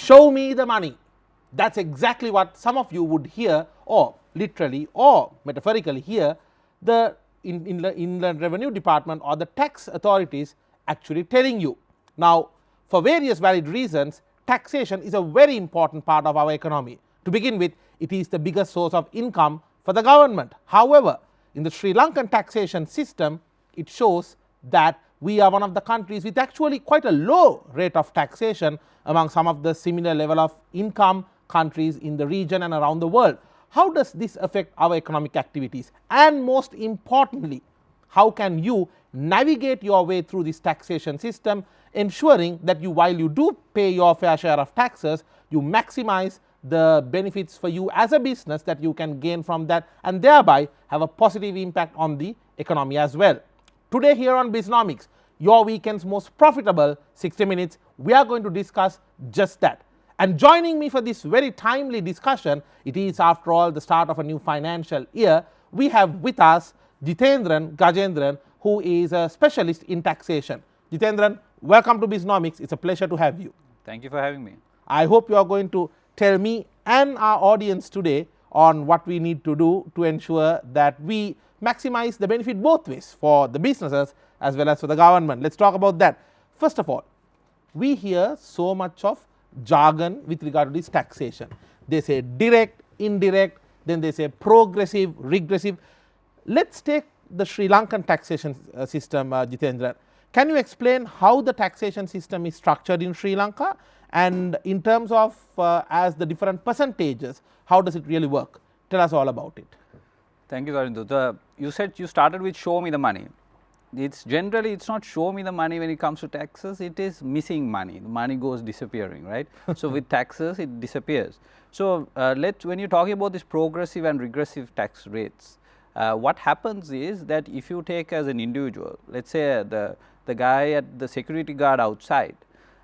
show me the money. That's exactly what some of you would hear, or literally or metaphorically hear the Inland Revenue Department or the tax authorities actually telling you. Now, for various valid reasons, taxation is a very important part of our economy. To begin with, it is the biggest source of income for the government. However, in the Sri Lankan taxation system, it shows that we are one of the countries with actually quite a low rate of taxation among some of the similar level of income countries in the region and around the world. How does this affect our economic activities? And most importantly, how can you navigate your way through this taxation system, ensuring that while you do pay your fair share of taxes, you maximize the benefits for you as a business that you can gain from that, and thereby have a positive impact on the economy as well. Today here on Bisnomics, your weekend's most profitable 60 minutes, we are going to discuss just that. And joining me for this very timely discussion, it is after all the start of a new financial year, we have with us Jitendran Gajendran, who is a specialist in taxation. Jitendran, welcome to Bisnomics. It's a pleasure to have you. Thank you for having me. I hope you are going to tell me and our audience today on what we need to do to ensure that we maximize the benefit both ways, for the businesses as well as for the government. Let's talk about that. First of all, we hear so much of jargon with regard to this taxation. They say direct, indirect, then they say progressive, regressive. Let's take the Sri Lankan taxation system, Jitendran. Can you explain how the taxation system is structured in Sri Lanka, and in terms of as the different percentages, how does it really work? Tell us all about it. Thank you, Garindu. You said you started with show me the money. It's not show me the money when it comes to taxes, it is missing money. The money goes disappearing, right? So with taxes, it disappears. So when you're talking about this progressive and regressive tax rates, what happens is that if you take as an individual, let's say the guy at the security guard outside,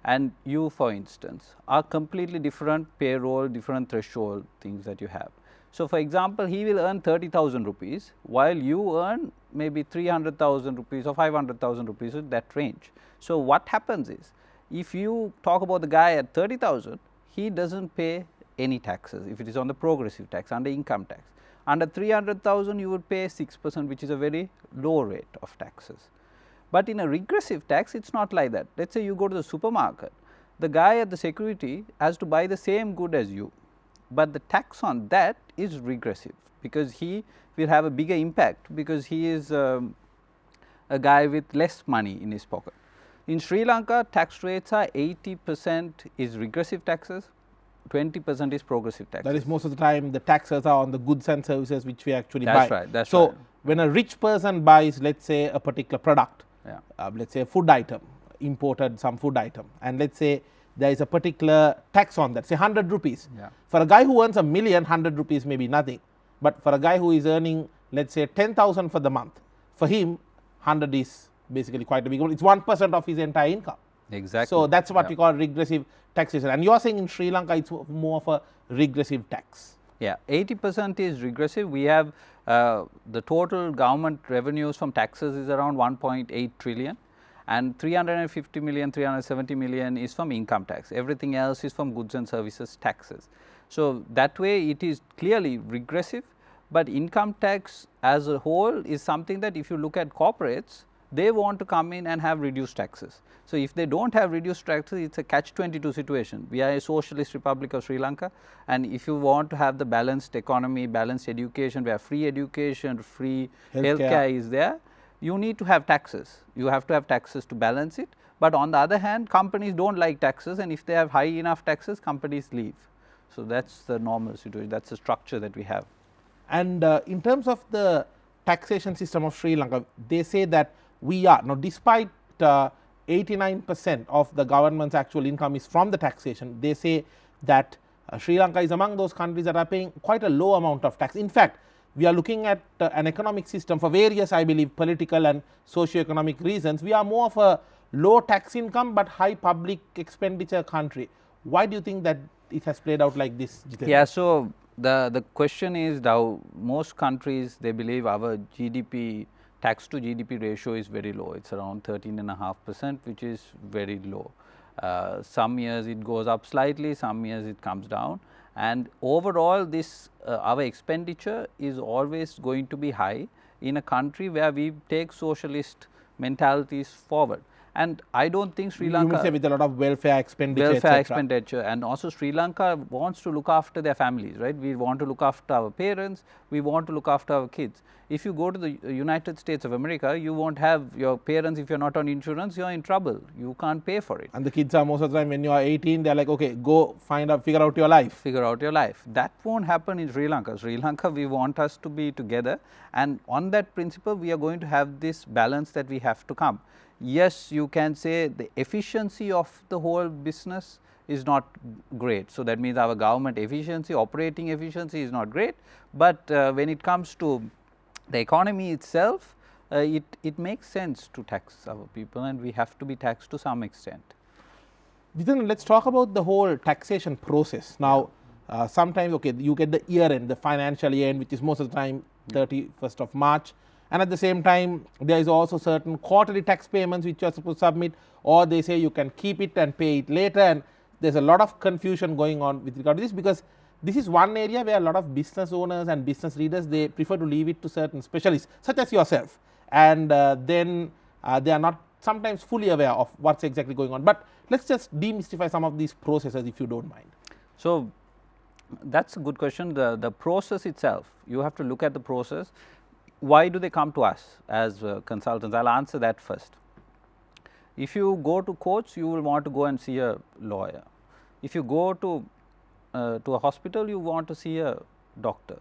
and you, for instance, are completely different payroll, different threshold things that you have. So for example, he will earn 30,000 rupees while you earn maybe 300,000 rupees or 500,000 rupees, in that range. So what happens is, if you talk about the guy at 30,000, he doesn't pay any taxes if it is on the progressive tax, under income tax. Under 300,000, you would pay 6%, which is a very low rate of taxes. But in a regressive tax, it's not like that. Let's say you go to the supermarket, the guy at the security has to buy the same good as you, but the tax on that is regressive, because he will have a bigger impact, because he is a guy with less money in his pocket. In Sri Lanka, tax rates are 80% is regressive taxes, 20% is progressive taxes. That is, most of the time the taxes are on the goods and services which we actually buy. That's right. That's so right. When a rich person buys, let's say, a particular product, Yeah. Let's say a food item, imported some food item, and let's say there is a particular tax on that, say 100 rupees. Yeah. For a guy who earns 1 million, 100 rupees may be nothing. But for a guy who is earning, let's say, 10,000 for the month, for him 100 is basically quite a big amount. It's 1% of his entire income. Exactly. So that's what Yeah. we call regressive taxation. And you are saying in Sri Lanka it's more of a regressive tax. Yeah, 80% is regressive. We have the total government revenues from taxes is around 1.8 trillion, and 350 million, 370 million is from income tax. Everything else is from goods and services taxes. So that way it is clearly regressive, but income tax as a whole is something that if you look at corporates, they want to come in and have reduced taxes. So if they don't have reduced taxes, it's a catch-22 situation. We are a socialist republic of Sri Lanka, and if you want to have the balanced economy, balanced education, where free education, free healthcare is there, you need to have taxes. You have to have taxes to balance it. But on the other hand, companies don't like taxes, and if they have high enough taxes, companies leave. So that's the normal situation. That's the structure that we have. And in terms of the taxation system of Sri Lanka, they say that we are now, despite 89% of the government's actual income is from the taxation, they say that Sri Lanka is among those countries that are paying quite a low amount of tax. In fact, we are looking at an economic system for various, I believe, political and socio-economic reasons. We are more of a low tax income but high public expenditure country. Why do you think that it has played out like this, Jitendra? Yeah, so the question is now, most countries, they believe our GDP, tax to GDP ratio is very low. It's around 13.5%, which is very low. Some years it goes up slightly, some years it comes down, and overall this our expenditure is always going to be high in a country where we take socialist mentalities forward. And I don't think Sri Lanka, you would say with a lot of welfare expenditure, welfare etc. expenditure, and also Sri Lanka wants to look after their families, right? We want to look after our parents, we want to look after our kids. If you go to the United States of America, you won't have your parents, if you're not on insurance, you're in trouble, you can't pay for it. And the kids are most of the time when you are 18, they're like, okay, go figure out your life. Figure out your life. That won't happen in Sri Lanka. Sri Lanka, we want us to be together, and on that principle we are going to have this balance that we have to come. Yes, you can say the efficiency of the whole business is not great. So, that means our government efficiency, operating efficiency is not great, but when it comes to the economy itself, it makes sense to tax our people, and we have to be taxed to some extent. Then let's talk about the whole taxation process. Now, sometimes, okay, you get the year end, the financial year end, which is most of the time 31st of March. And at the same time, there is also certain quarterly tax payments which you are supposed to submit, or they say you can keep it and pay it later, and there's a lot of confusion going on with regard to this, because this is one area where a lot of business owners and business leaders, they prefer to leave it to certain specialists such as yourself, and then they are not sometimes fully aware of what's exactly going on. But let's just demystify some of these processes if you don't mind. So, that's a good question. The process itself, you have to look at the process. Why do they come to us as consultants? I'll answer that first. If you go to courts, you will want to go and see a lawyer. If you go to a hospital, you want to see a doctor.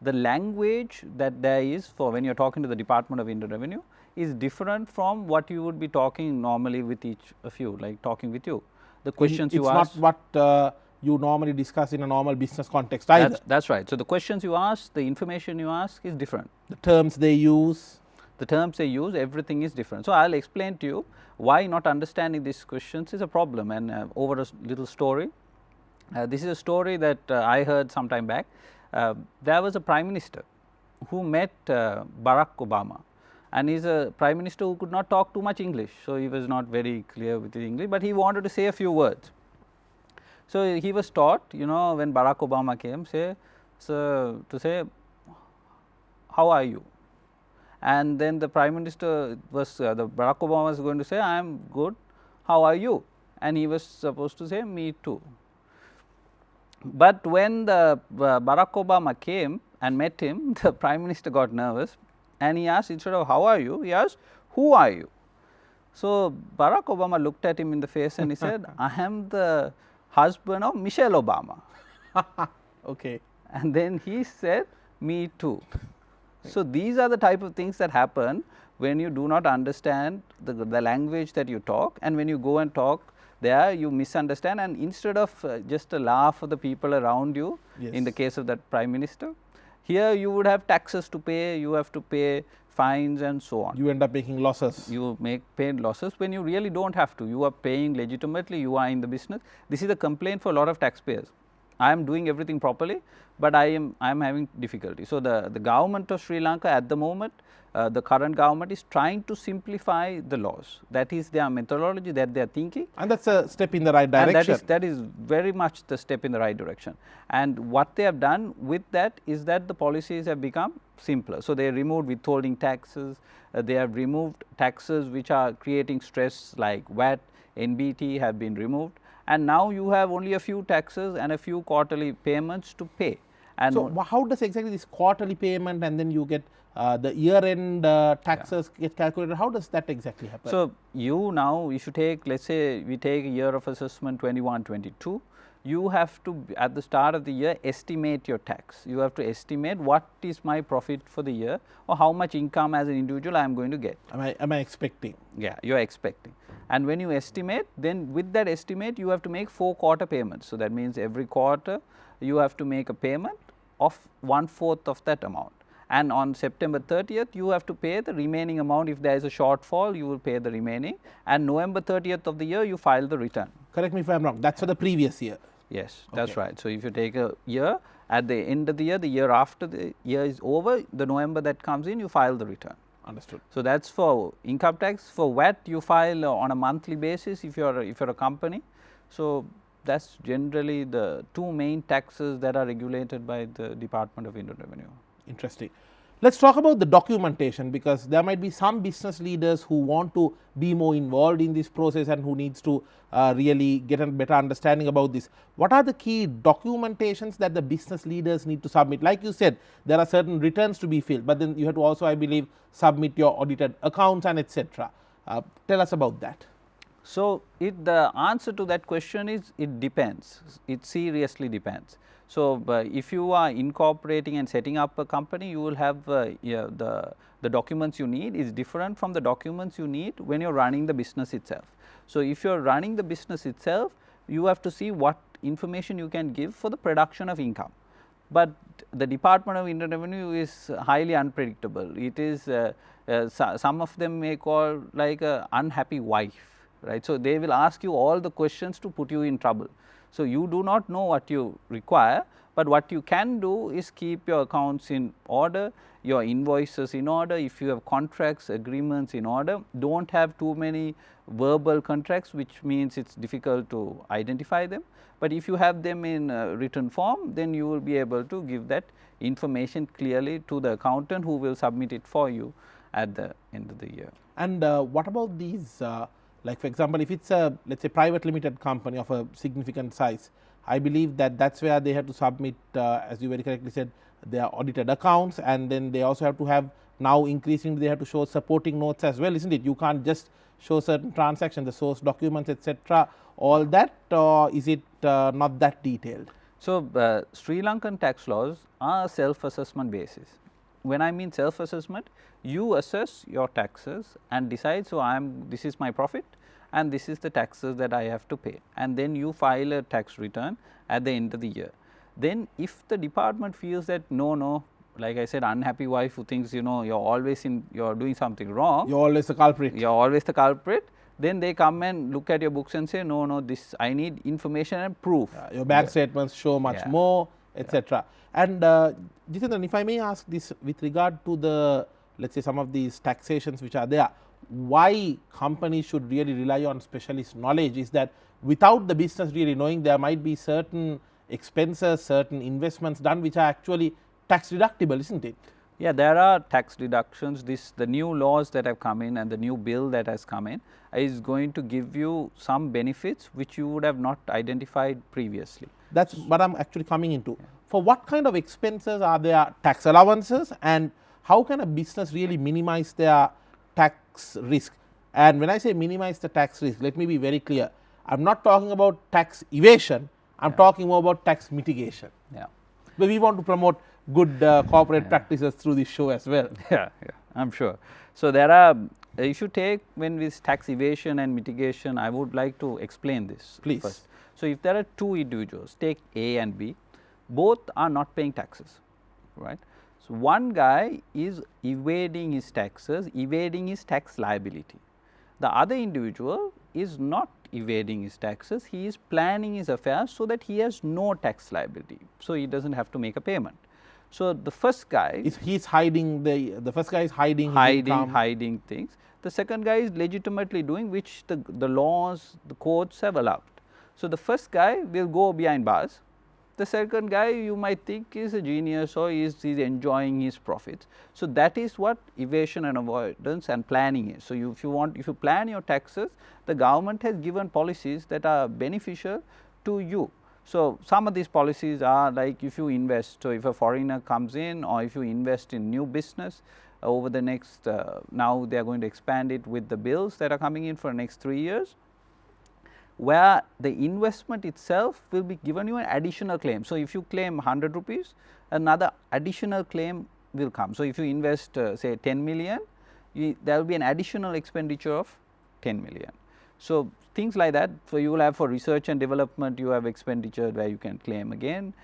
The language that there is for when you are talking to the Department of Indirect Revenue is different from what you would be talking normally with each of you, like talking with you. The questions you ask. It's not what you normally discuss in a normal business context either. That's right. So, the questions you ask, the information you ask is different. The terms they use. Everything is different. So, I will explain to you why not understanding these questions is a problem, and over a little story. This is a story that I heard some time back. There was a Prime Minister who met Barack Obama, and he's a Prime Minister who could not talk too much English. So, he was not very clear with his English, but he wanted to say a few words. So, he was taught, when Barack Obama came, to say, how are you? And then the Prime Minister was, the Barack Obama was going to say, I am good, how are you? And he was supposed to say, me too. But when the Barack Obama came and met him, the Prime Minister got nervous, and he asked, instead of how are you, he asked, who are you? So, Barack Obama looked at him in the face and he said, I am the husband of Michelle Obama. Okay. And then he said, me too. So, these are the type of things that happen when you do not understand the language that you talk, and when you go and talk there, you misunderstand, and instead of just a laugh of the people around you, yes, in the case of that Prime Minister, here you would have taxes to pay, you have to pay fines and so on. You end up making losses. You pay losses when you really don't have to. You are paying legitimately, you are in the business. This is a complaint for a lot of taxpayers. I am doing everything properly, but I am having difficulty. So, the government of Sri Lanka at the moment, the current government is trying to simplify the laws. That is their methodology that they are thinking. And that's a step in the right direction. And that is very much the step in the right direction. And what they have done with that is that the policies have become simpler. So, they removed withholding taxes, they have removed taxes which are creating stress like VAT, NBT have been removed, and now you have only a few taxes and a few quarterly payments to pay. And so, how does exactly this quarterly payment and then you get the year end taxes get calculated? How does that exactly happen? So, you now if you take, let us say we take a year of assessment 21-22, you have to at the start of the year estimate your tax. You have to estimate what is my profit for the year, or how much income as an individual I am going to get. Am I expecting? Yeah, you are expecting. And when you estimate, then with that estimate you have to make 4 quarter payments. So, that means every quarter you have to make a payment of 1/4 of that amount, and on September 30th you have to pay the remaining amount. If there is a shortfall, you will pay the remaining, and November 30th of the year you file the return. Correct me if I am wrong, that's for the previous year. Yes, that's right. So, if you take a year, at the end of the year after the year is over, the November that comes in, you file the return. Understood. So that's for income tax. For VAT, you file on a monthly basis if you're a company. So that's generally the two main taxes that are regulated by the Department of Internal Revenue. Interesting. Let's talk about the documentation, because there might be some business leaders who want to be more involved in this process and who needs to really get a better understanding about this. What are the key documentations that the business leaders need to submit? Like you said, there are certain returns to be filled, but then you have to also, I believe, submit your audited accounts and etc. Tell us about that. So the answer to that question is it depends. It seriously depends. So if you are incorporating and setting up a company, you will have the documents you need is different from the documents you need when you're running the business itself. So if you're running the business itself, you have to see what information you can give for the production of income. But the Department of Internal Revenue is highly unpredictable. It is some of them may call like a unhappy wife, right? So they will ask you all the questions to put you in trouble. So you do not know what you require, but what you can do is keep your accounts in order, your invoices in order. If you have contracts, agreements in order, don't have too many verbal contracts, which means it's difficult to identify them. But if you have them in written form, then you will be able to give that information clearly to the accountant, who will submit it for you at the end of the year. And what about these, like for example, if it's a, let's say, private limited company of a significant size, I believe that that's where they have to submit, as you very correctly said, their audited accounts, and then they also have to have, now increasingly they have to show supporting notes as well, isn't it? You can't just show certain transactions, the source documents, etc. All that, or is it not that detailed? So Sri Lankan tax laws are self-assessment basis. When I mean self-assessment, you assess your taxes and decide, so this is my profit and this is the taxes that I have to pay, and then you file a tax return at the end of the year. Then if the department feels that no, like I said, unhappy wife who thinks you're doing something wrong, You're always the culprit. You're always the culprit. Then they come and look at your books and say, no, this I need information and proof. Your bank statements show much more, etc. And Jitendran, if I may ask this with regard to the, let's say, some of these taxations which are there, why companies should really rely on specialist knowledge is that without the business really knowing, there might be certain expenses, certain investments done which are actually tax deductible, isn't it? Yeah, there are tax deductions. The new laws that have come in and the new bill that has come in is going to give you some benefits which you would have not identified previously. That's what I'm actually coming into. For what kind of expenses are there tax allowances, and how can a business really minimize their tax risk? And when I say minimize the tax risk, let me be very clear. I'm not talking about tax evasion, I'm talking more about tax mitigation. But we want to promote good corporate practices through this show as well. Yeah, I'm sure. So there are, if you take when with tax evasion and mitigation, I would like to explain this. Please. First. So if there are two individuals, take A and B, both are not paying taxes, right? So one guy is evading his taxes, evading his tax liability. The other individual is not evading his taxes, he is planning his affairs so that he has no tax liability, so he doesn't have to make a payment. So the first guy he's hiding the first guy is hiding things. The second guy is legitimately doing which the laws, the courts have allowed. So the first guy will go behind bars. The second guy you might think is a genius or he's enjoying his profits. So that is what evasion and avoidance and planning is. So if you plan your taxes, the government has given policies that are beneficial to you. So some of these policies are like if you invest, so if a foreigner comes in or if you invest in new business over the next, now they are going to expand it with the bills that are coming in for the next 3 years, where the investment itself will be given you an additional claim. So if you claim 100 rupees, another additional claim will come. So if you invest say 10 million, there will be an additional expenditure of 10 million. So things like that. So you will have for research and development, you have expenditure where you can claim again,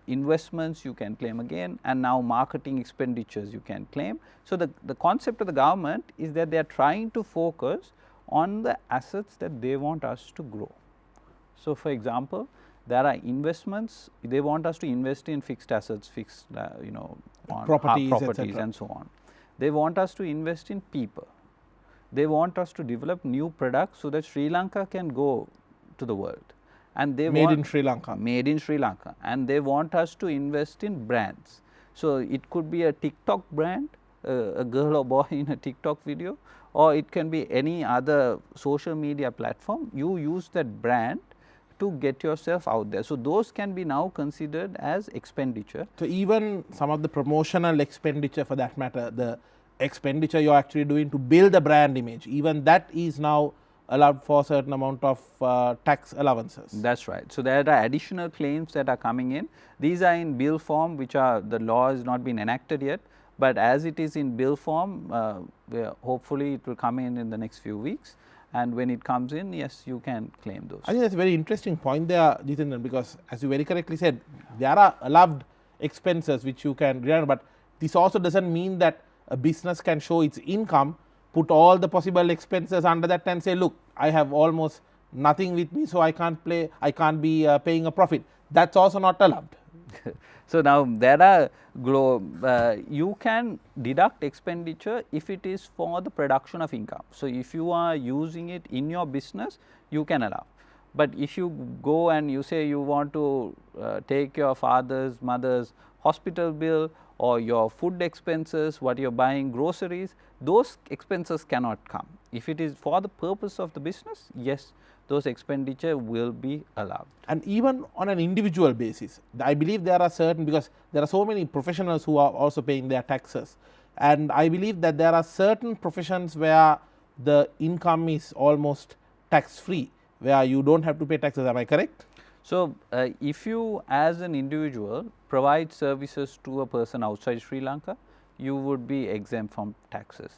investments you can claim again, and now marketing expenditures you can claim. So the concept of the government is that they are trying to focus on the assets that they want us to grow. So for example, there are investments, they want us to invest in fixed assets, fixed on properties and so on. They want us to invest in people. They want us to develop new products so that Sri Lanka can go to the world. And they Made in Sri Lanka. Made in Sri Lanka. And they want us to invest in brands. So it could be a TikTok brand, a girl or boy in a TikTok video, or it can be any other social media platform. You use that brand to get yourself out there. So those can be now considered as expenditure. So even some of the promotional expenditure, for that matter, the expenditure you're actually doing to build a brand image, even that is now allowed for a certain amount of tax allowances. That's right. So there are additional claims that are coming in. These are in bill form, which are, the law has not been enacted yet, but as it is in bill form, hopefully it will come in the next few weeks. And when it comes in, yes, you can claim those. I think that's a very interesting point there, Jitendran, because as you very correctly said, there are allowed expenses which you can rely on, but this also doesn't mean that a business can show its income, put all the possible expenses under that and say, look, I have almost nothing with me, so I can't be paying a profit. That's also not allowed. So now there are you can deduct expenditure if it is for the production of income. So if you are using it in your business, you can allow. But if you go and you say you want to take your father's, mother's hospital bill or your food expenses, what you're buying, groceries, those expenses cannot come. If it is for the purpose of the business, yes, those expenditure will be allowed. And even on an individual basis, I believe there are certain, because there are so many professionals who are also paying their taxes, and I believe that there are certain professions where the income is almost tax free, where you don't have to pay taxes. Am I correct? So if you as an individual provide services to a person outside Sri Lanka, you would be exempt from taxes.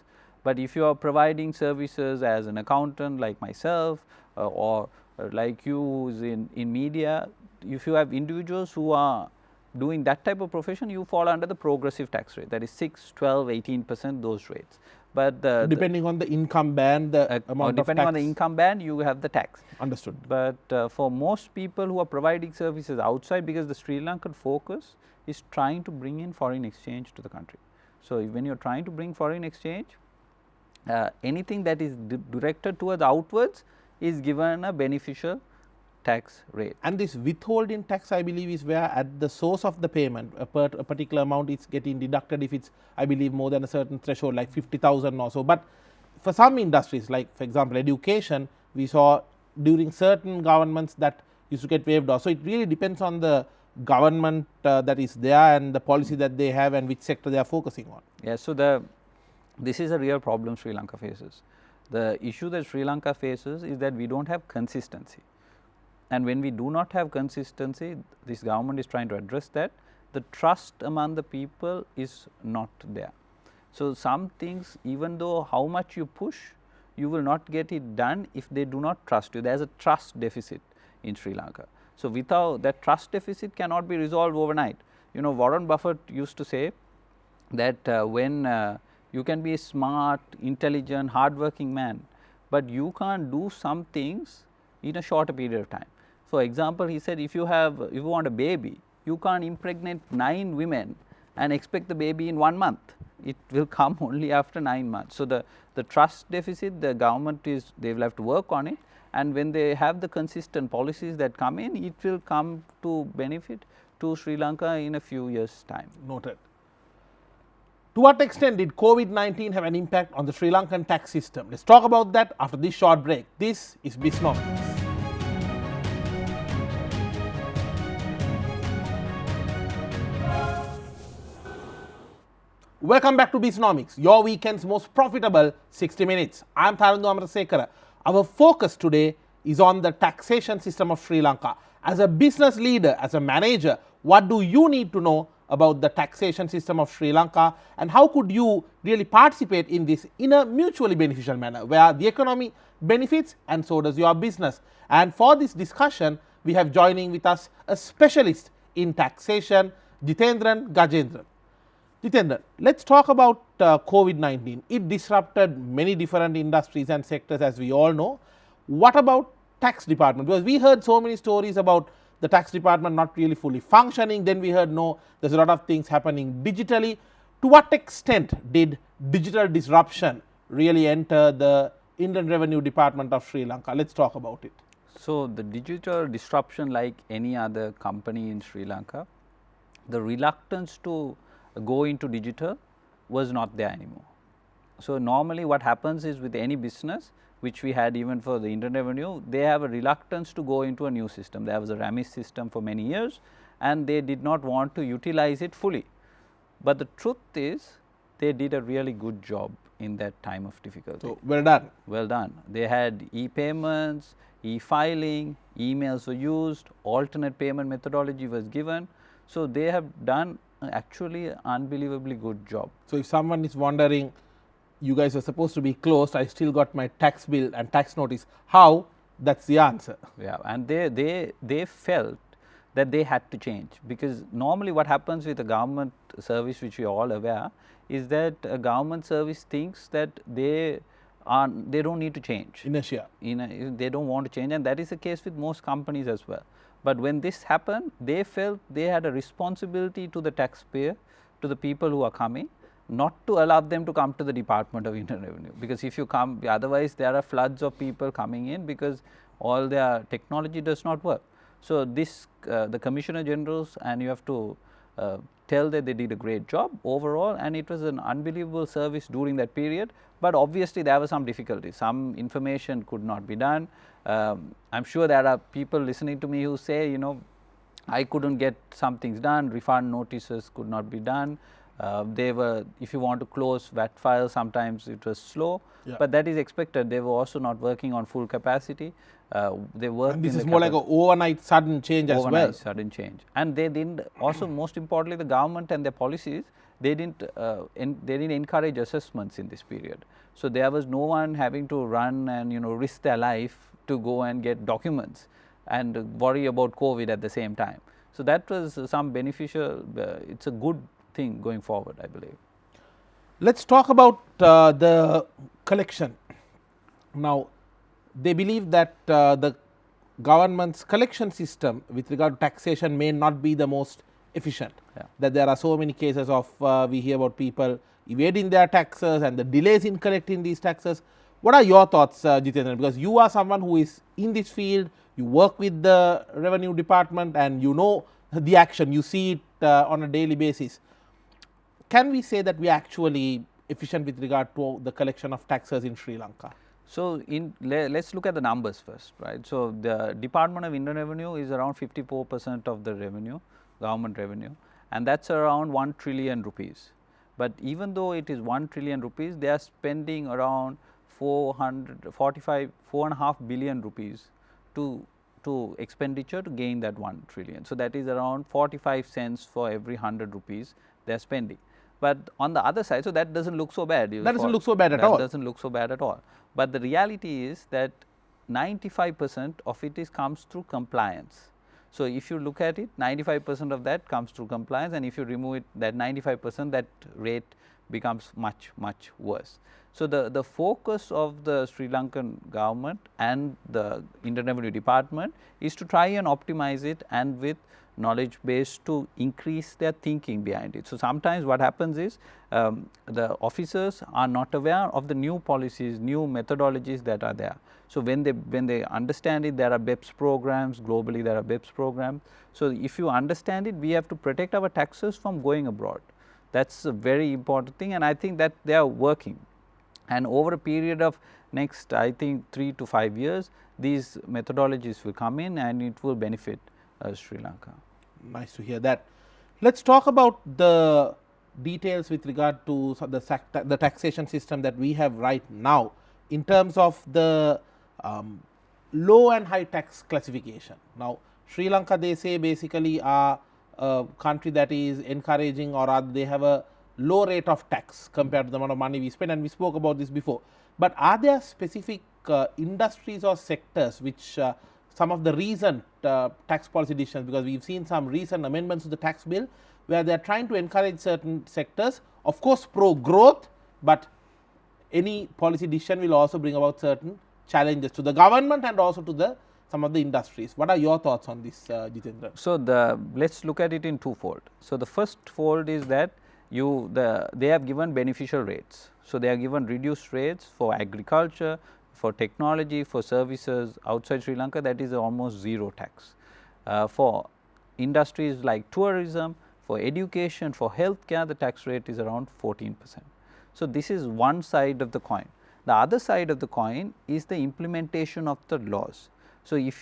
But if you are providing services as an accountant like myself, or like you who's in media, if you have individuals who are doing that type of profession, you fall under the progressive tax rate, that is 6, 12, 18%, those rates. But depending on the income band, the amount of tax. Depending on the income band, you have the tax. Understood. But for most people who are providing services outside, because the Sri Lankan focus is trying to bring in foreign exchange to the country. So when you're trying to bring foreign exchange, anything that is directed towards outwards is given a beneficial tax rate. And this withholding tax, I believe, is where at the source of the payment, a particular amount is getting deducted if it's, I believe, more than a certain threshold, like 50,000 or so. But for some industries, like for example education, we saw during certain governments that used to get waived off. So it really depends on the government that is there and the policy that they have and which sector they are focusing on. Yes, so this is a real problem Sri Lanka faces. The issue that Sri Lanka faces is that we don't have consistency. And when we do not have consistency, this government is trying to address that. The trust among the people is not there. So some things, even though how much you push, you will not get it done if they do not trust you. There is a trust deficit in Sri Lanka. So without that, trust deficit cannot be resolved overnight. You know, Warren Buffett used to say that when you can be a smart, intelligent, hardworking man, but you can't do some things in a shorter period of time. For example, he said if you want a baby, you can't impregnate 9 women and expect the baby in 1 month. It will come only after 9 months. So the trust deficit, the government they will have to work on it, and when they have the consistent policies that come in, it will come to benefit to Sri Lanka in a few years' time. Noted. To what extent did COVID-19 have an impact on the Sri Lankan tax system? Let's talk about that after this short break. This is Bisnomics. Welcome back to Bisnomics, your weekend's most profitable 60 minutes. I am Tharandu Amarasekara. Our focus today is on the taxation system of Sri Lanka. As a business leader, as a manager, what do you need to know about the taxation system of Sri Lanka, and how could you really participate in this in a mutually beneficial manner where the economy benefits and so does your business? And for this discussion, we have joining with us a specialist in taxation, Jitendran Gajendran. Jitendran, let's talk about COVID-19. It disrupted many different industries and sectors, as we all know. What about tax department? Because we heard so many stories about the tax department not really fully functioning. Then we heard, no, there's a lot of things happening digitally. To what extent did digital disruption really enter the Indian Revenue Department of Sri Lanka? Let's talk about it. So, the digital disruption, like any other company in Sri Lanka, the reluctance to go into digital was not there anymore. So, normally what happens is with any business, which we had even for the Indian Revenue, they have a reluctance to go into a new system. There was a RAMIS system for many years and they did not want to utilize it fully. But the truth is they did a really good job in that time of difficulty. So, well done. Well done. They had e-payments, e-filing, emails were used, alternate payment methodology was given. So, they have done actually an unbelievably good job. So, if someone is wondering, you guys are supposed to be closed, I still got my tax bill and tax notice, how? That's the answer. Yeah, and they felt that they had to change, because normally what happens with a government service, which we are all aware, is that a government service thinks that they don't need to change. Inertia. They don't want to change, and that is the case with most companies as well. But when this happened, they felt they had a responsibility to the taxpayer, to the people who are coming, not to allow them to come to the Department of Internal Revenue, because if you come, otherwise there are floods of people coming in because all their technology does not work. So, this the Commissioner Generals, and you have to tell that they did a great job overall, and it was an unbelievable service during that period. But obviously there were some difficulties, some information could not be done. I am sure there are people listening to me who say, you know, I couldn't get some things done, refund notices could not be done. They were, if you want to close VAT files, sometimes it was slow, but that is expected. They were also not working on full capacity. They worked. And this is more like an overnight sudden change as well. Overnight sudden change, and they didn't. Also, most importantly, the government and their policies, they didn't encourage assessments in this period. So there was no one having to run and risk their life to go and get documents and worry about COVID at the same time. So that was some beneficial. It's a good thing going forward, I believe. Let's talk about the collection. Now, they believe that the government's collection system with regard to taxation may not be the most efficient. That there are so many cases of we hear about people evading their taxes and the delays in collecting these taxes. What are your thoughts, Jitendra? Because you are someone who is in this field, you work with the Revenue Department and you know the action, you see it on a daily basis. Can we say that we are actually efficient with regard to the collection of taxes in Sri Lanka? So, let's look at the numbers first, right. So, the Department of Indian Revenue is around 54% of the revenue, government revenue, and that is around 1 trillion rupees. But even though it is 1 trillion rupees, they are spending around 4.5 billion rupees to expenditure to gain that 1 trillion. So, that is around 45 cents for every 100 rupees they are spending. But on the other side, so that does not look so bad. That does not look so bad at all. That does not look so bad at all. But the reality is that 95% of it comes through compliance. So, if you look at it, 95% of that comes through compliance, and if you remove it, that 95%, that rate becomes much worse. So, the focus of the Sri Lankan government and the Indian Revenue Department is to try and optimize it, and with knowledge base to increase their thinking behind it. So, sometimes what happens is the officers are not aware of the new policies, new methodologies that are there. So, when they understand it, there are BEPS programs, globally there are BEPS programs. So, if you understand it, we have to protect our taxes from going abroad. That is a very important thing, and I think that they are working. And over a period of next, I think 3 to 5 years, these methodologies will come in and it will benefit Sri Lanka. Nice to hear that. Let's talk about the details with regard to the taxation system that we have right now in terms of the low and high tax classification. Now, Sri Lanka, they say, basically are a country that is encouraging, or rather they have a low rate of tax compared to the amount of money we spend, and we spoke about this before. But are there specific industries or sectors which some of the recent tax policy decisions, because we have seen some recent amendments to the tax bill where they are trying to encourage certain sectors, of course pro growth, but any policy decision will also bring about certain challenges to the government and also to some of the industries. What are your thoughts on this, Jitendra? So, let's look at it in twofold. So, the first fold is that they have given beneficial rates. So, they have given reduced rates for agriculture, for technology, for services outside Sri Lanka, that is almost zero tax. For industries like tourism, for education, for healthcare, the tax rate is around 14%. So, this is one side of the coin. The other side of the coin is the implementation of the laws. So, if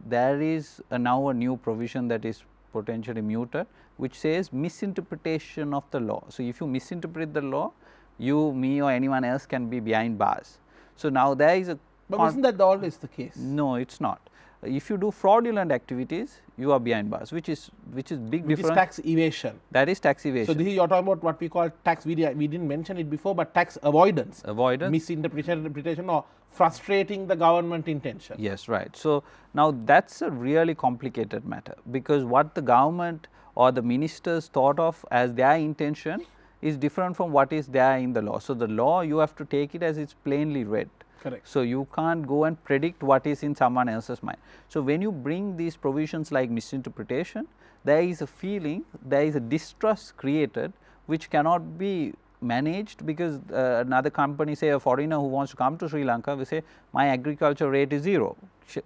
there is now a new provision that is potentially muted, which says misinterpretation of the law. So, if you misinterpret the law, you, me or anyone else can be behind bars. So, now there is a… But isn't that always the case? No, it is not. If you do fraudulent activities, you are behind bars, which is big difference. Which is tax evasion. That is tax evasion. So, this is you are talking about what we call tax, we didn't mention it before, but tax avoidance. Avoidance. Misinterpretation or frustrating the government intention. Yes, right. So, now that is a really complicated matter, because what the government or the ministers thought of as their intention is different from what is there in the law. So, the law, you have to take it as it is plainly read. Correct. So, you can't go and predict what is in someone else's mind. So, when you bring these provisions like misinterpretation, there is a feeling, there is a distrust created which cannot be managed, because another company, say a foreigner who wants to come to Sri Lanka, will say my agriculture rate is 0,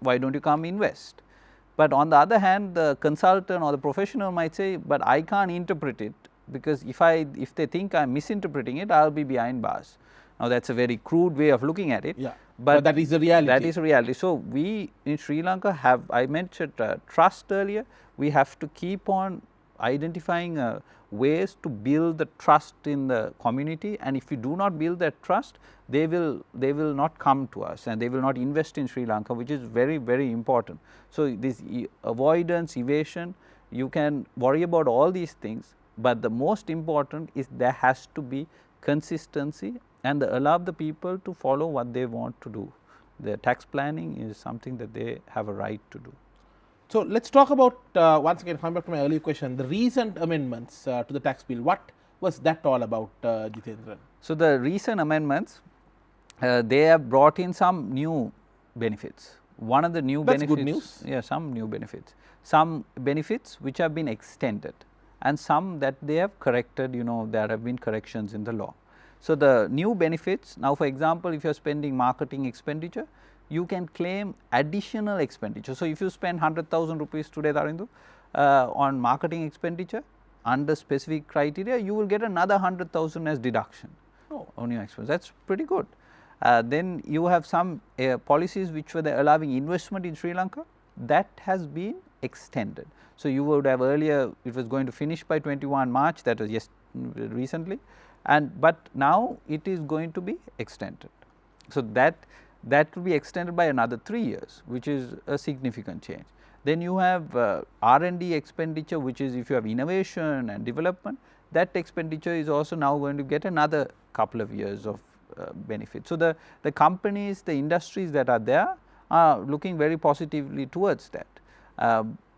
why do not you come invest? But on the other hand, the consultant or the professional might say, but I can't interpret it, because if they think I am misinterpreting it, I will be behind bars. Now, that is a very crude way of looking at it, yeah, but that is the reality. That is a reality. So, we in Sri Lanka have, I mentioned trust earlier, we have to keep on identifying ways to build the trust in the community, and if we do not build that trust, they will not come to us and they will not invest in Sri Lanka, which is very, very important. So, this avoidance, evasion, you can worry about all these things, but the most important is there has to be consistency and allow the people to follow what they want to do. The tax planning is something that they have a right to do. So, let us talk about once again coming back to my earlier question, the recent amendments to the tax bill. What was that all about, Jitendran? So, the recent amendments, they have brought in some new benefits. One of the new benefits… That's good news. Yeah, some new benefits. Some benefits which have been extended, and some that they have corrected, there have been corrections in the law. So, the new benefits, now for example, if you are spending marketing expenditure, you can claim additional expenditure. So, if you spend 100,000 rupees today, Darindu, on marketing expenditure under specific criteria, you will get another 100,000 as deduction on your expense. That is pretty good. Then you have some policies which were allowing investment in Sri Lanka, that has been extended. So, you would have earlier, it was going to finish by 21 March, that was recently, but now it is going to be extended. So, that will be extended by another 3 years, which is a significant change. Then you have R&D expenditure, which is if you have innovation and development, that expenditure is also now going to get another couple of years of benefit. So, the companies, the industries that are there are looking very positively towards that.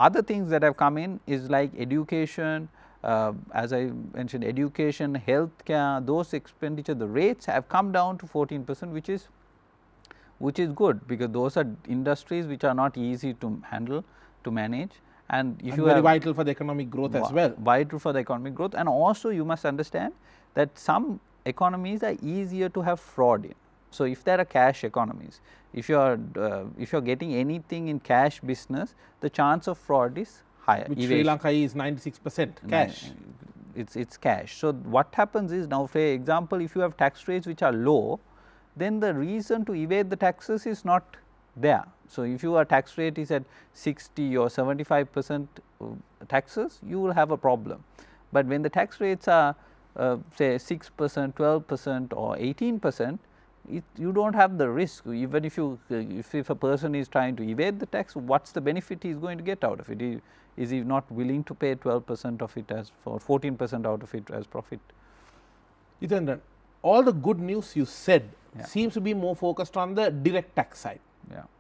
Other things that have come in is like education, as I mentioned, education, healthcare, those expenditure, the rates have come down to 14%, which is good, because those are industries which are not easy to handle, to manage, and if you very vital for the economic growth as well. Vital for the economic growth, and also you must understand that some economies are easier to have fraud in. So, if there are cash economies, if you are getting anything in cash business, the chance of fraud is higher. Which Sri Lanka is 96% cash. It's cash. So, what happens is, now for example, if you have tax rates which are low, then the reason to evade the taxes is not there. So, if your tax rate is at 60 or 75% taxes, you will have a problem. But when the tax rates are say 6%, 12% or 18%, you do not have the risk. Even if a person is trying to evade the tax, what is the benefit he is going to get out of it? Is he not willing to pay 12% of it as for 14% out of it as profit? Jitendran, all the good news you said seems to be more focused on the direct tax side.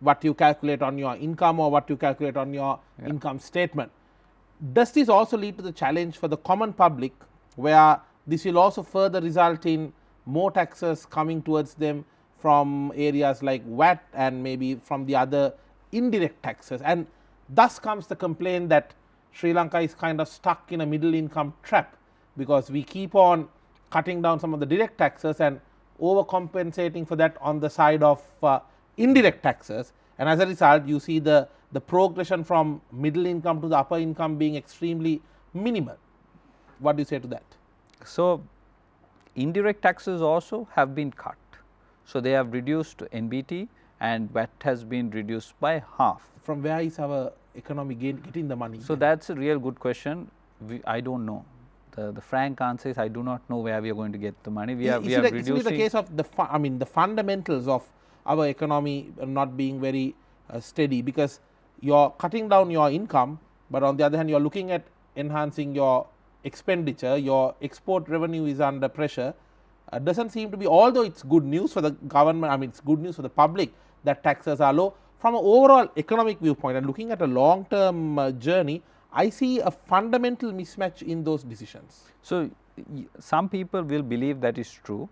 What you calculate on your income or what you calculate on your income statement. Does this also lead to the challenge for the common public, where this will also further result in more taxes coming towards them from areas like VAT and maybe from the other indirect taxes, and thus comes the complaint that Sri Lanka is kind of stuck in a middle income trap, because we keep on cutting down some of the direct taxes and overcompensating for that on the side of indirect taxes, and as a result you see the progression from middle income to the upper income being extremely minimal. What do you say to that? So, indirect taxes also have been cut. So, they have reduced NBT and VAT has been reduced by half. From where is our economy getting the money? So, that is a real good question. I do not know. The frank answer is I do not know where we are going to get the money. We are reducing. Is it the case of the fundamentals of our economy not being very steady, because you are cutting down your income, but on the other hand you are looking at enhancing your expenditure, your export revenue is under pressure. Doesn't seem to be, although it's good news for the government, it's good news for the public that taxes are low. From an overall economic viewpoint and looking at a long term journey, I see a fundamental mismatch in those decisions. So, some people will believe that is true,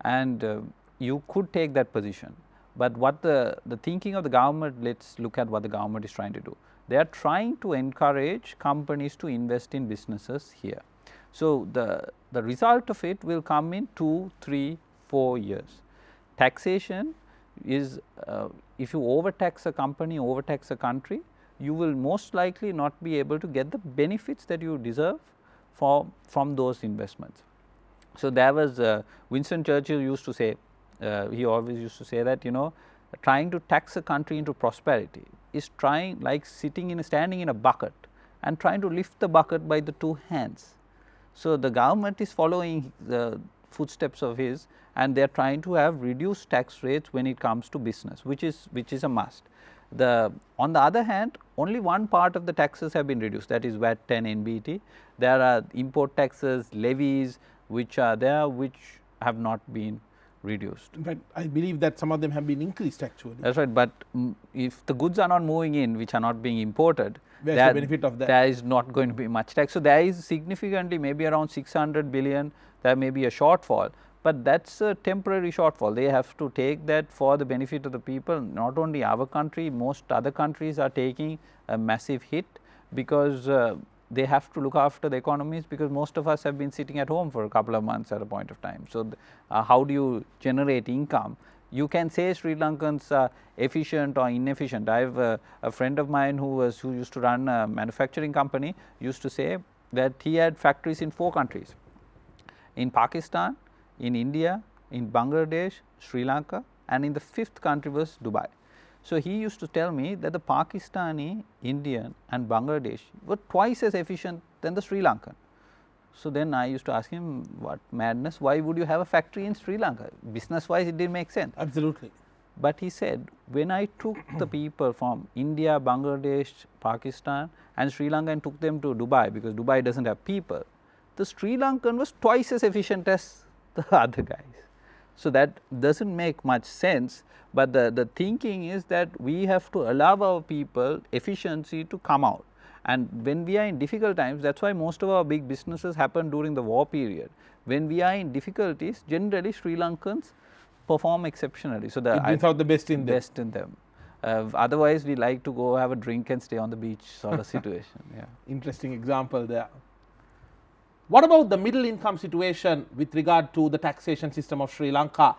and you could take that position, but what the thinking of the government, let us look at what the government is trying to do. They are trying to encourage companies to invest in businesses here. So, the result of it will come in 2, 3, 4 years. Taxation is, if you overtax a company, overtax a country, you will most likely not be able to get the benefits that you deserve from those investments. So, there was Winston Churchill used to say, he always used to say that, trying to tax a country into prosperity is like standing in a bucket and trying to lift the bucket by the 2 hands. So, the government is following the footsteps of his, and they are trying to have reduced tax rates when it comes to business, which is a must. On the other hand, only one part of the taxes have been reduced, that is VAT and NBT. There are import taxes, levies which are there, which have not been reduced. In fact, I believe that some of them have been increased actually. That is right, but if the goods are not moving in, which are not being imported, where is the benefit of that? There is not going to be much tax. So, there is significantly maybe around 600 billion, there may be a shortfall, but that is a temporary shortfall. They have to take that for the benefit of the people. Not only our country, most other countries are taking a massive hit, because they have to look after the economies, because most of us have been sitting at home for a couple of months at a point of time. So, how do you generate income? You can say Sri Lankans are efficient or inefficient. I have a friend of mine who used to run a manufacturing company, used to say that he had factories in 4 countries, in Pakistan, in India, in Bangladesh, Sri Lanka, and in the 5th country was Dubai. So, he used to tell me that the Pakistani, Indian and Bangladesh were twice as efficient than the Sri Lankan. So, then I used to ask him, what madness, why would you have a factory in Sri Lanka? Business wise it did not make sense. Absolutely. But he said, when I took the people from India, Bangladesh, Pakistan and Sri Lanka and took them to Dubai, because Dubai does not have people, the Sri Lankan was twice as efficient as the other guys. So, that does not make much sense, but the thinking is that we have to allow our people efficiency to come out. And when we are in difficult times, that is why most of our big businesses happen during the war period. When we are in difficulties, generally Sri Lankans perform exceptionally. So, it brings out the best in them. Otherwise, we like to go have a drink and stay on the beach sort of situation. Yeah. Interesting example there. What about the middle income situation with regard to the taxation system of Sri Lanka?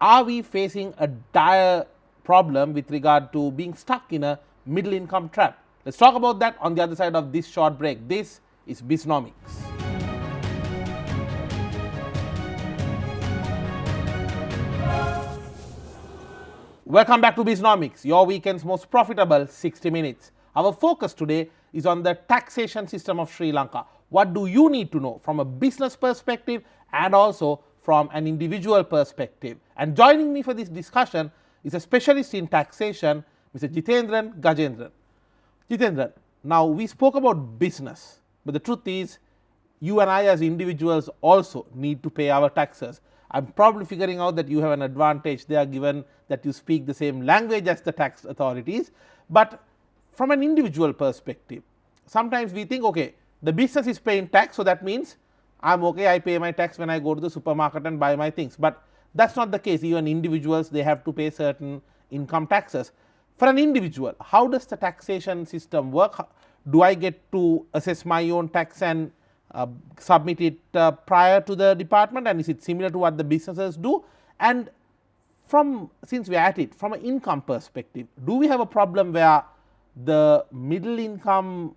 Are we facing a dire problem with regard to being stuck in a middle income trap? Let us talk about that on the other side of this short break. This is Bisnomics. Welcome back to Bisnomics, your weekend's most profitable 60 minutes. Our focus today is on the taxation system of Sri Lanka. What do you need to know from a business perspective and also from an individual perspective? And joining me for this discussion is a specialist in taxation, Mr. Jitendran Gajendran. Jitendran, now we spoke about business, but the truth is you and I as individuals also need to pay our taxes. I'm probably figuring out that you have an advantage there given that you speak the same language as the tax authorities, but from an individual perspective, sometimes we think, okay, the business is paying tax, so that means I'm okay, I pay my tax when I go to the supermarket and buy my things, but that's not the case. Even individuals, they have to pay certain income taxes. For an individual, how does the taxation system work? Do I get to assess my own tax and submit it prior to the department, and is it similar to what the businesses do? And since we are at it, from an income perspective, do we have a problem where the middle income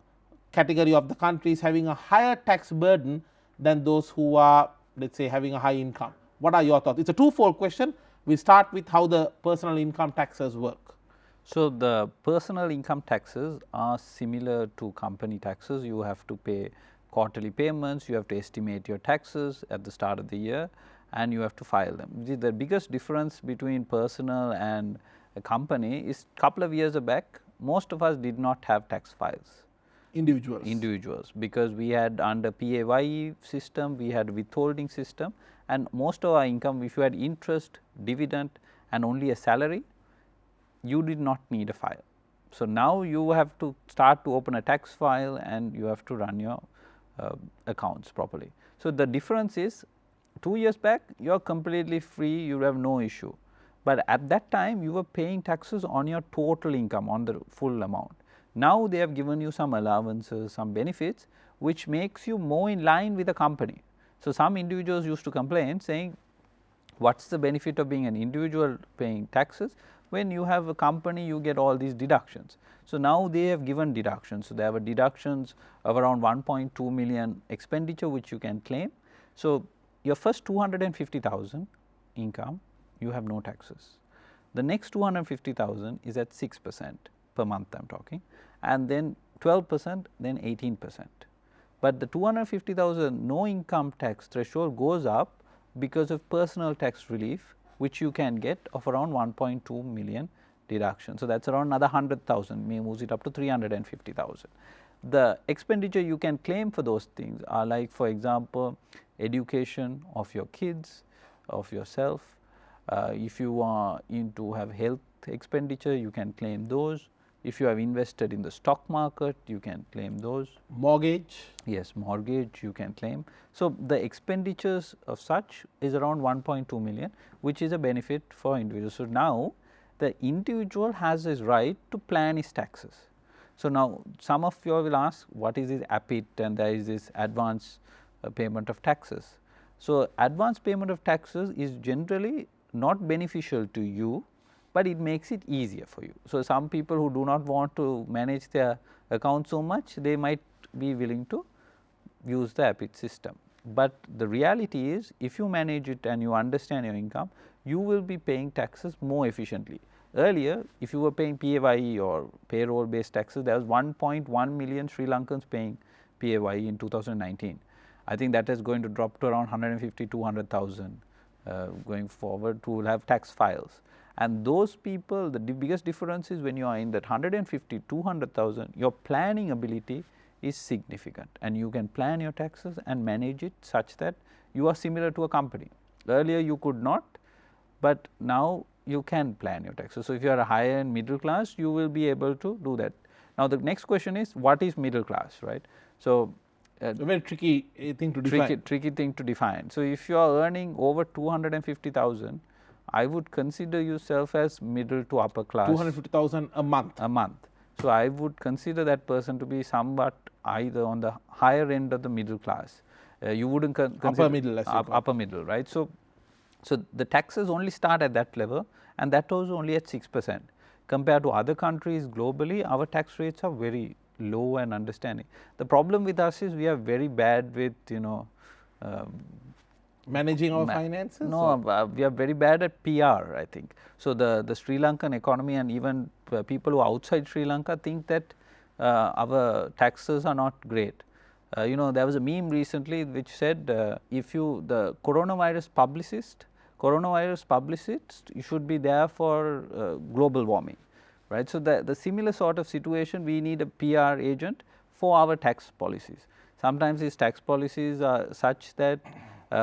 category of the country is having a higher tax burden than those who are, let's say, having a high income? What are your thoughts? It's a twofold question. We start with how the personal income taxes work. So, the personal income taxes are similar to company taxes. You have to pay quarterly payments, you have to estimate your taxes at the start of the year, and you have to file them. The biggest difference between personal and a company is couple of years back, most of us did not have tax files. Individuals, because we had under PAYE system, we had withholding system, and most of our income, if you had interest, dividend and only a salary, you did not need a file. So, now you have to start to open a tax file and you have to run your accounts properly. So, the difference is 2 years back you are completely free, you have no issue, but at that time you were paying taxes on your total income, on the full amount. Now, they have given you some allowances, some benefits which makes you more in line with the company. So, some individuals used to complain saying, what is the benefit of being an individual paying taxes? When you have a company, you get all these deductions. So, now they have given deductions. So, they have a deductions of around 1.2 million expenditure which you can claim. So, your first 250,000 income, you have no taxes. The next 250,000 is at 6% per month I am talking, and then 12%, then 18%. But the 250,000 no income tax threshold goes up because of personal tax relief, which you can get of around 1.2 million deduction. So, that is around another 100,000, may moves it up to 350,000. The expenditure you can claim for those things are like, for example, education of your kids, of yourself. If you are into have health expenditure, you can claim those. If you have invested in the stock market, you can claim those. Mortgage? Yes, mortgage you can claim. So, the expenditures of such is around 1.2 million, which is a benefit for individuals. So, now the individual has his right to plan his taxes. So, now some of you will ask, what is this APIT, and there is this advance payment of taxes. So, advance payment of taxes is generally not beneficial to you, but it makes it easier for you. So, some people who do not want to manage their account so much, they might be willing to use the APIT system. But the reality is, if you manage it and you understand your income, you will be paying taxes more efficiently. Earlier, if you were paying PAYE or payroll based taxes, there was 1.1 million Sri Lankans paying PAYE in 2019. I think that is going to drop to around 150, 200,000 going forward, who will have tax files. And those people, the biggest difference is when you are in that 150, 200,000, your planning ability is significant, and you can plan your taxes and manage it such that you are similar to a company. Earlier you could not, but now you can plan your taxes. So, if you are a higher and middle class, you will be able to do that. Now, the next question is, what is middle class, right? So, a very tricky thing to define. Tricky thing to define. So, if you are earning over 250,000, I would consider yourself as middle to upper class. 250,000 a month. A month. So, I would consider that person to be somewhat either on the higher end of the middle class. You would not consider upper middle, right. So, the taxes only start at that level, and that was only at 6%. Compared to other countries globally, our tax rates are very low and understanding. The problem with us is we are very bad with managing our finances? No, we are very bad at PR, I think. So, the Sri Lankan economy, and even people who are outside Sri Lanka think that our taxes are not great. There was a meme recently which said, if you, the coronavirus publicist, you should be there for global warming, right. So, the similar sort of situation, we need a PR agent for our tax policies. Sometimes these tax policies are such that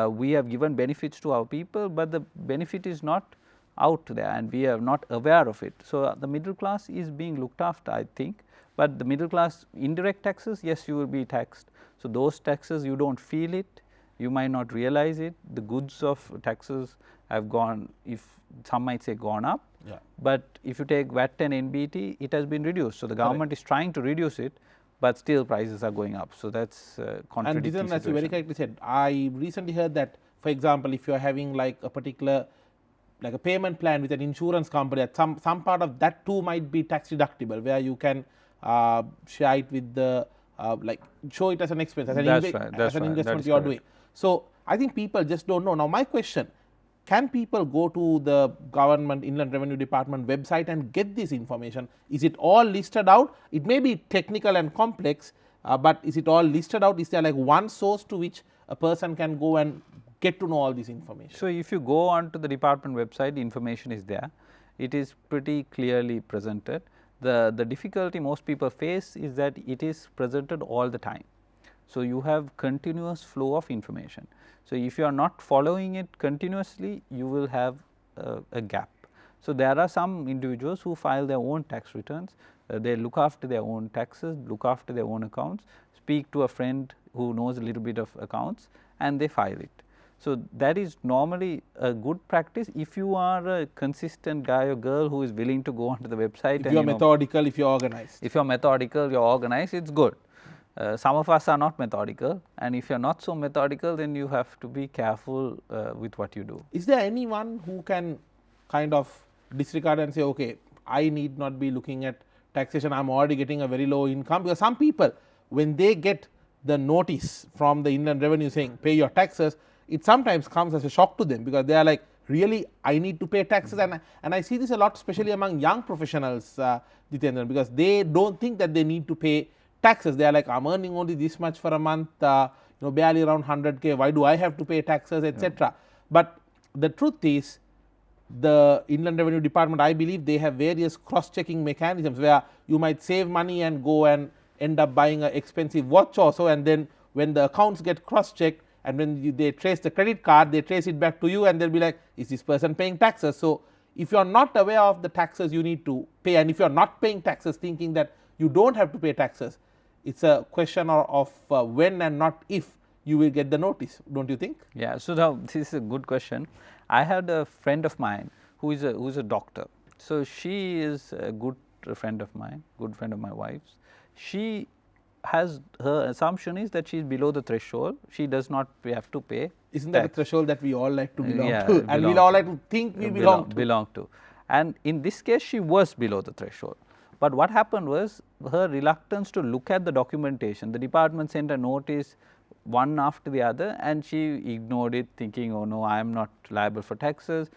we have given benefits to our people, but the benefit is not out there and we are not aware of it. So, the middle class is being looked after, I think, but the middle class indirect taxes, yes, you will be taxed. So, those taxes you do not feel it, you might not realize it. The goods of taxes have gone, if some might say gone up, but if you take VAT and NBT, it has been reduced. So, the government is trying to reduce it, but still prices are going up. So that's And contradictory Jiten, as you very situation. correctly said, I recently heard that, for example, if you are having like a particular, like a payment plan with an insurance company, that some part of that too might be tax deductible, where you can share it with the like show it as an expense, as an, That's right, that's as an right, that investment is you are correct. doing. So I think people just don't know. Now my question: can people go to the government Inland Revenue Department website and get this information? Is it all listed out? It may be technical and complex, but is it all listed out? Is there like one source to which a person can go and get to know all this information? So if you go on to the department website, the information is there. It is pretty clearly presented. The difficulty most people face is that it is presented all the time. So you have continuous flow of information. So if you are not following it continuously, you will have a gap. So there are some individuals who file their own tax returns, they look after their own taxes, look after their own accounts, speak to a friend who knows a little bit of accounts, and they file it. So that is normally a good practice if you are a consistent guy or girl who is willing to go onto the website. If you are methodical, if you are organized. If you are methodical, you are organized, it's good. Some of us are not methodical, and if you are not so methodical, then you have to be careful with what you do. Is there anyone who can kind of disregard and say, okay, I need not be looking at taxation, I'm already getting a very low income? Because some people, when they get the notice from the Inland Revenue saying pay your taxes, it sometimes comes as a shock to them, because they are like, really, I need to pay taxes. And I see this a lot, especially among young professionals, Jitendra, because they don't think that they need to pay taxes. They are like, I'm earning only this much for a month, barely around 100K, why do I have to pay taxes, etc. But the truth is, the Inland Revenue Department, I believe they have various cross-checking mechanisms where you might save money and go and end up buying an expensive watch also, and then when the accounts get cross-checked, and when they trace the credit card, they trace it back to you, and they'll be like, is this person paying taxes? So if you are not aware of the taxes you need to pay, and if you are not paying taxes thinking that you don't have to pay taxes, it's a question of when and not if you will get the notice, don't you think? Yeah, so now this is a good question. I had a friend of mine who is a doctor. So she is a good friend of mine, good friend of my wife's. She has, her assumption is that she is below the threshold. She does not have to pay. Isn't that a threshold that we all like to belong Yeah, to, and we all like to think we belong to? And in this case, she was below the threshold. But what happened was her reluctance to look at the documentation. The department sent a notice one after the other, and she ignored it, thinking, oh no, I am not liable for taxes,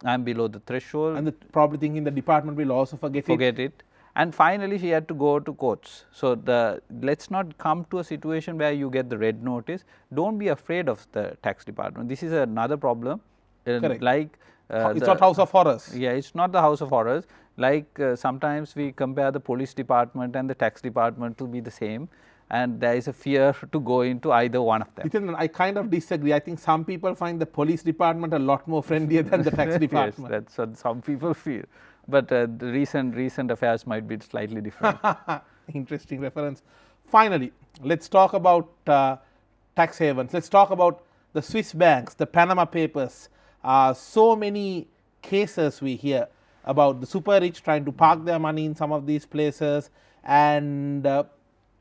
I am below the threshold. And probably thinking the department will also forget it. And finally, she had to go to courts. So let's not come to a situation where you get the red notice. Don't be afraid of the tax department. This is another problem. Correct. Like it's not house of horrors. Yeah, it's not the house of horrors. Like sometimes we compare the police department and the tax department to be the same, and there is a fear to go into either one of them. Jitendra, I kind of disagree. I think some people find the police department a lot more friendlier than the tax department. Yes, that's what some people feel. But the recent affairs might be slightly different. Interesting reference. Finally, let's talk about tax havens. Let's talk about the Swiss banks, the Panama Papers. So many cases we hear about the super rich trying to park their money in some of these places and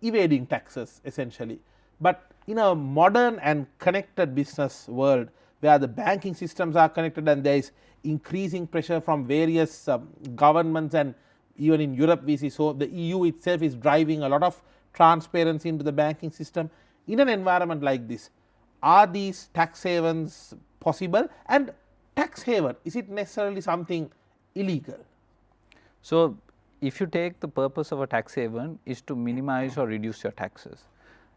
evading taxes essentially. But in a modern and connected business world where the banking systems are connected and there is increasing pressure from various governments, and even in Europe we see, so the EU itself is driving a lot of transparency into the banking system. In an environment like this, are these tax havens possible? And tax haven, is it necessarily something illegal? So if you take the purpose of a tax haven is to minimize or reduce your taxes,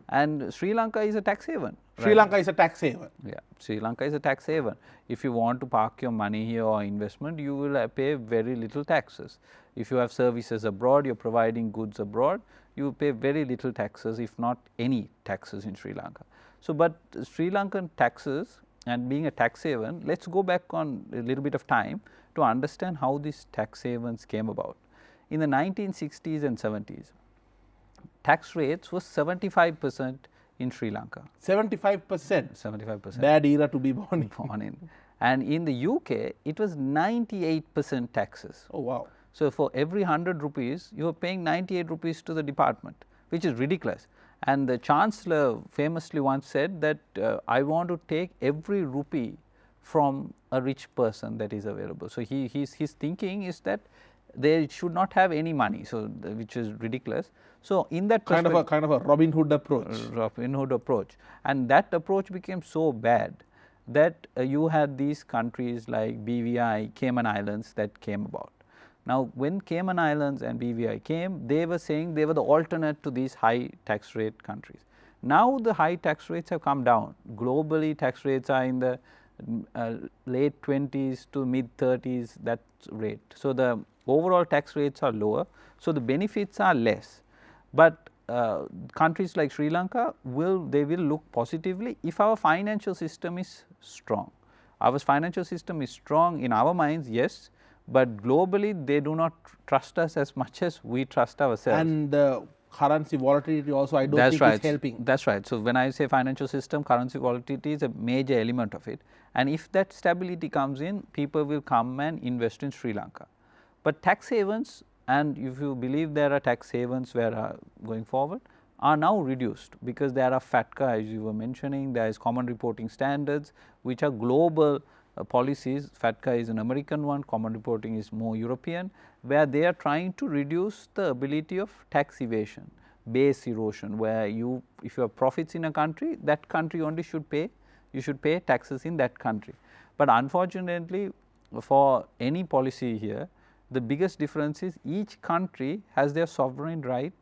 and Sri Lanka is a tax haven. Sri Lanka is a tax haven. Yeah, Sri Lanka is a tax haven. If you want to park your money here or investment, you will pay very little taxes. If you have services abroad, you are providing goods abroad, you pay very little taxes, if not any taxes in Sri Lanka. So, but Sri Lankan taxes and being a tax haven, let us go back on a little bit of time to understand how these tax havens came about. In the 1960s and 70s, tax rates was 75% in Sri Lanka. 75%? 75%. Bad era to be born in. And in the UK, it was 98% taxes. Oh wow. So for every 100 rupees, you are paying 98 rupees to the department, which is ridiculous. And the chancellor famously once said that I want to take every rupee from a rich person that is available. So, his thinking is that they should not have any money, so which is ridiculous. So, in that kind of a Robin Hood approach. Robin Hood approach, and that approach became so bad that you had these countries like BVI, Cayman Islands that came about. Now, when Cayman Islands and BVI came, they were saying they were the alternate to these high tax rate countries. Now, the high tax rates have come down. Globally, tax rates are in the late 20s to mid 30s, that rate. So, the overall tax rates are lower. So, the benefits are less, but countries like Sri Lanka will look positively if our financial system is strong. Our financial system is strong in our minds, yes, but globally they do not trust us as much as we trust ourselves. And currency volatility also I don't think is helping. That's right. So, when I say financial system, currency volatility is a major element of it, and if that stability comes in, people will come and invest in Sri Lanka. But tax havens, and if you believe there are tax havens where going forward, are now reduced because there are FATCA, as you were mentioning, there is common reporting standards which are global policies. FATCA is an American one, common reporting is more European, where they are trying to reduce the ability of tax evasion, base erosion, where you, if you have profits in a country, that country only should pay, you should pay taxes in that country. But unfortunately, for any policy here, the biggest difference is each country has their sovereign right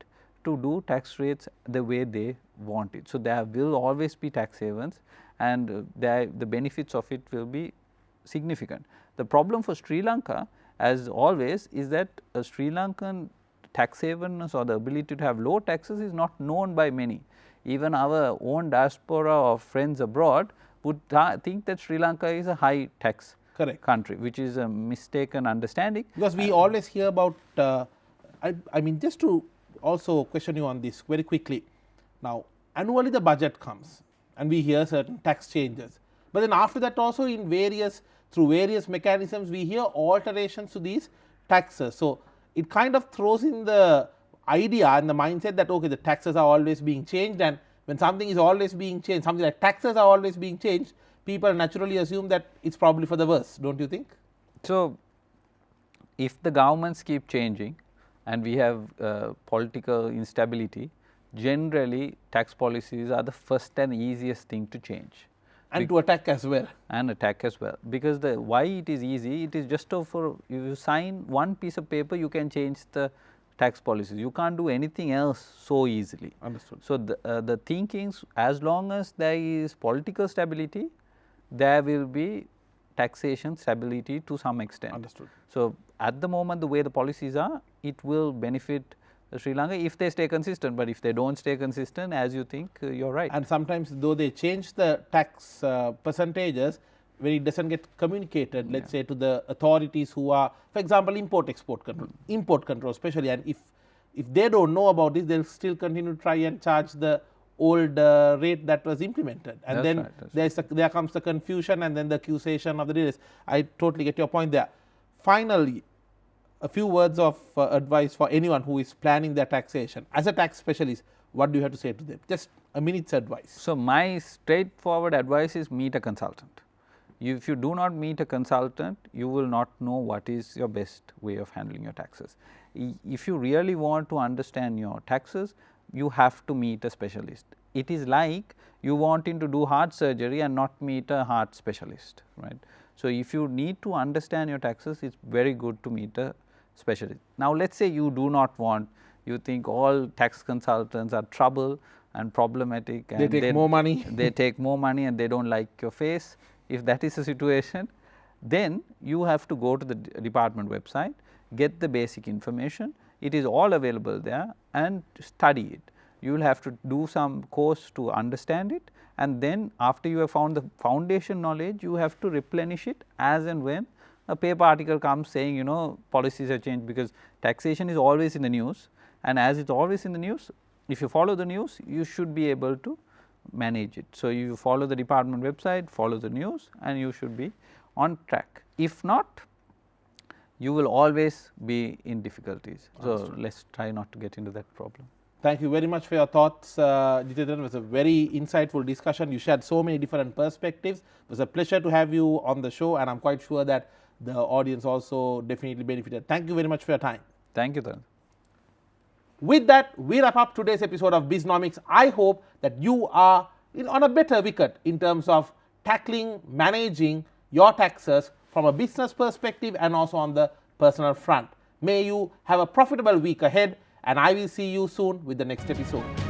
to do tax rates the way they want it. So, there will always be tax havens, and the benefits of it will be significant. The problem for Sri Lanka, as always, is that a Sri Lankan tax havenness or the ability to have low taxes is not known by many. Even our own diaspora or friends abroad would think that Sri Lanka is a high tax country, which is a mistaken understanding. Because we always hear about, I mean, just to also question you on this very quickly. Now, annually the budget comes and we hear certain tax changes, but then after that also through various mechanisms we hear alterations to these taxes. So, it kind of throws in the idea and the mindset that okay, the taxes are always being changed, and when something is always being changed, something like taxes are always being changed, people naturally assume that it's probably for the worse, don't you think? So, if the governments keep changing and we have political instability, generally tax policies are the first and easiest thing to change. And to attack as well. And attack as well, because why it is easy, it is just for you sign one piece of paper, you can change the tax policies. You can't do anything else so easily. Understood. So, the thinkings, as long as there is political stability, there will be taxation stability to some extent. Understood. So, at the moment the way the policies are, it will benefit Sri Lanka if they stay consistent, but if they do not stay consistent, as you think, you are right. And sometimes though they change the tax percentages, when it does not get communicated, let us say to the authorities who are, for example, import-export control, import control especially, and if they do not know about this, they will still continue to try and charge the old rate that was implemented, and that's then there comes the confusion and then the accusation of the delays. I totally get your point there. Finally, a few words of advice for anyone who is planning their taxation. As a tax specialist, what do you have to say to them? Just a minute's advice. So, my straightforward advice is meet a consultant. If you do not meet a consultant, you will not know what is your best way of handling your taxes. If you really want to understand your taxes, you have to meet a specialist. It is like you wanting to do heart surgery and not meet a heart specialist, right. So, if you need to understand your taxes, it is very good to meet a specialist. Now, let us say you do not want, you think all tax consultants are trouble and problematic, and they take more money. They take more money and they do not like your face. If that is the situation, then you have to go to the department website, get the basic information. It is all available there, and study it. You will have to do some course to understand it, and then after you have found the foundation knowledge, you have to replenish it as and when a paper article comes saying policies have changed, because taxation is always in the news, and as it is always in the news, if you follow the news, you should be able to manage it. So, you follow the department website, follow the news, and you should be on track. If not, you will always be in difficulties. So, let us try not to get into that problem. Thank you very much for your thoughts, Jitendra. It was a very insightful discussion. You shared so many different perspectives. It was a pleasure to have you on the show, and I'm quite sure that the audience also definitely benefited. Thank you very much for your time. Thank you, Tarun. With that, we wrap up today's episode of Bisnomics. I hope that you are on a better wicket in terms of tackling, managing your taxes from a business perspective and also on the personal front. May you have a profitable week ahead, and I will see you soon with the next episode.